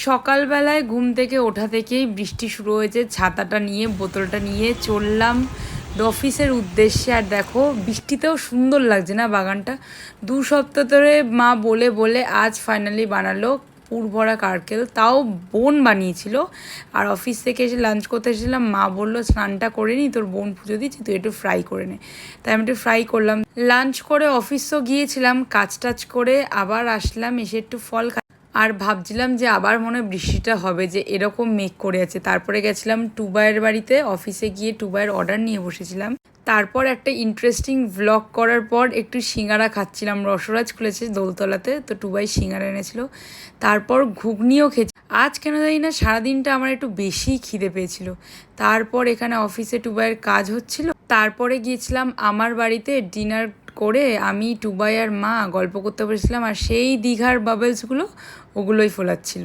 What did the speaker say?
সকালবেলায় ঘুম থেকে ওঠা থেকেই বৃষ্টি শুরু হয়েছে। ছাতাটা নিয়ে বোতলটা নিয়ে চললাম অফিসের উদ্দেশ্যে। আর দেখো বৃষ্টিতেও সুন্দর লাগছে না বাগানটা। 2 সপ্তাহ ধরে মা বলে বলে আজ ফাইনালি বানালো পুরভরা কারকেল, তাও বোন বানিয়েছিল। আর অফিস থেকে এসে লাঞ্চ করতে এসেছিলাম, মা বললো স্নানটা করে নি, তোর বোন পুজো দিচ্ছি, তুই একটু ফ্রাই করে নে। তাই আমি একটু ফ্রাই করলাম। লাঞ্চ করে অফিসও গিয়েছিলাম, কাজ টাজ করে আবার আসলাম, এসে একটু ফল আর ভাবছিলাম যে আবার মনে হয় বৃষ্টিটা হবে, যে এরকম মেঘ করে আছে। তারপরে গেছিলাম টুবাইয়ের বাড়িতে, অফিসে গিয়ে টুবাইয়ের অর্ডার নিয়ে বসেছিলাম। তারপর একটা ইন্টারেস্টিং ভ্লগ করার পর একটু সিঙ্গারা খাচ্ছিলাম। রসরাজ খুলেছে দোলতলাতে, তো টুবাই সিঙ্গারা এনেছিল। তারপর ঘুগনিও খেয়েছি। আজ কেন জানি না সারাদিনটা আমার একটু বেশিই খিদে পেয়েছিল। তারপর এখানে অফিসে টুবাইয়ের কাজ হচ্ছিল। তারপরে গিয়েছিলাম আমার বাড়িতে ডিনার করে। আমি টুবাই আর মা গল্প করতে বসেছিলাম, আর সেই দীঘার বাবলসগুলো ওগুলোই ফোলাচ্ছিল।